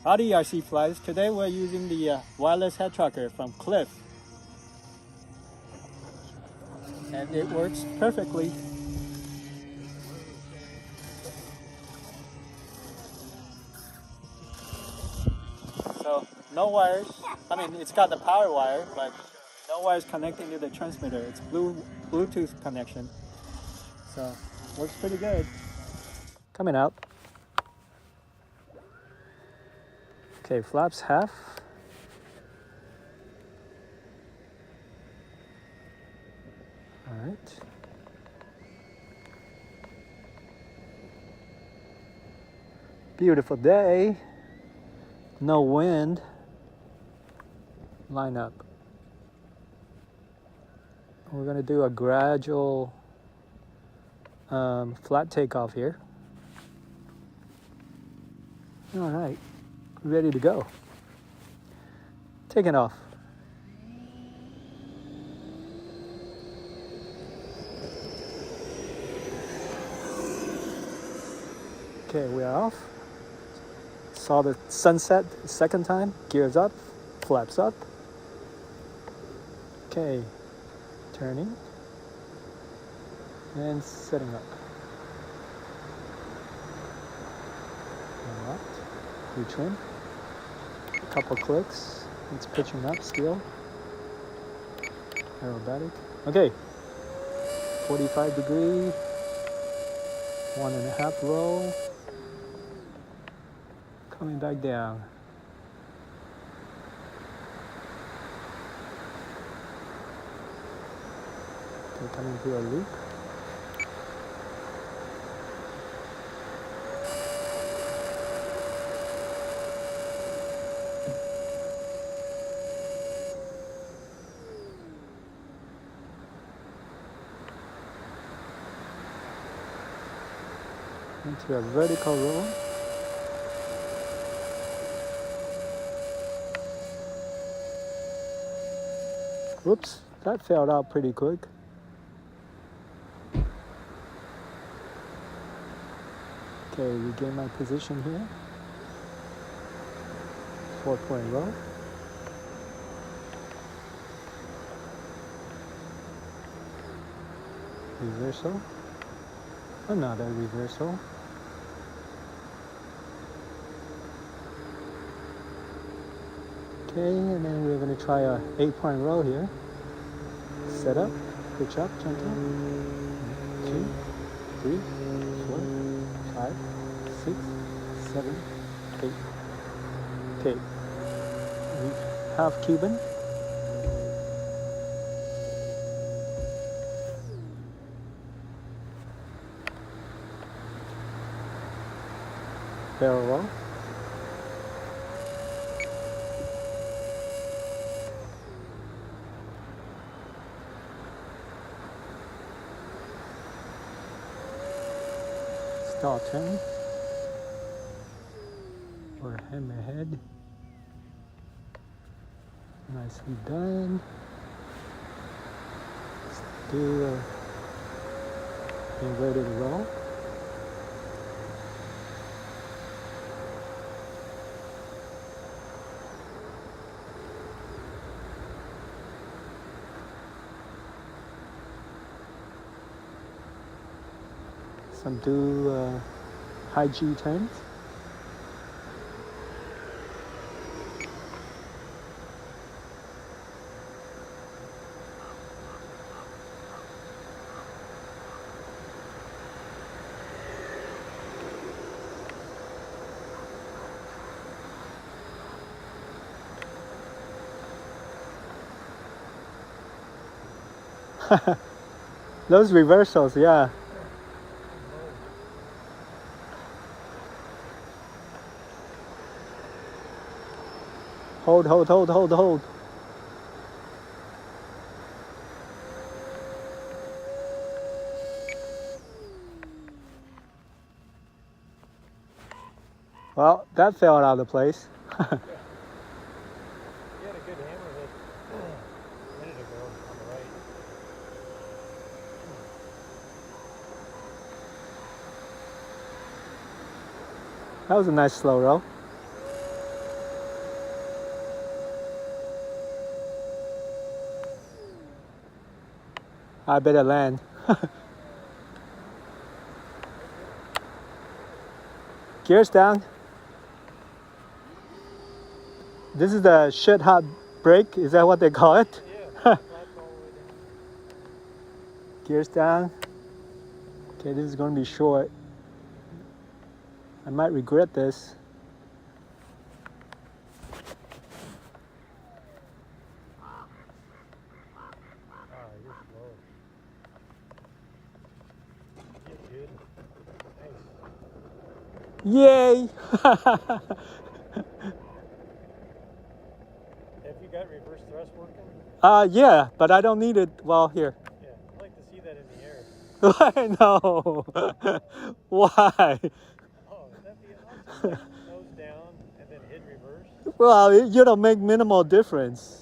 Howdy RC flies. Today we're using the wireless head tracker from Cliff. And it works perfectly. So no wires. I mean, it's got the power wire, but no wires connecting to the transmitter. It's Bluetooth connection. So works pretty good. Coming out. Okay, flaps half. All right. Beautiful day. No wind. Line up. We're gonna do a gradual flat takeoff here. All right, ready to go. Taking off. Okay, we are off. Saw the sunset the second time. Gears up, flaps up. Okay, turning and setting up. All right, we trim. A couple clicks. It's pitching up still. Aerobatic. Okay, 45 degree. 1.5 roll. Coming back down. Okay, coming through a loop. Into a vertical roll. Whoops, that fell out pretty quick. Okay, regain my position here. 4-point roll. Reversal. Another reversal. Okay, and then we're going to try a 8-point roll here. Set up, pitch up, gentle. 2, 3, 4, 5, 6, 7, 8. Okay, half Cuban. Barrel roll. Stall turn. Or hammerhead. Nicely done. Let's do an inverted roll. Some do high G turns. Those reversals, yeah. Hold, hold, hold, hold, hold. Well, that fell out of place. You had a good hammerhead a minute ago on the right. That was a nice slow roll. I better land. Gears down. This is the shit hot brake. Is that what they call it? Yeah, flaps all the way down. Gears down. Okay, this is going to be short. I might regret this. You're slow. You're good. Nice. Yay! Have you got reverse thrust working? Yeah, but I don't need it. Well, here. Yeah, I'd like to see that in the air. No. Why? Oh, that'd be awesome. Like nose down and then hit reverse. Well, it'll make minimal difference.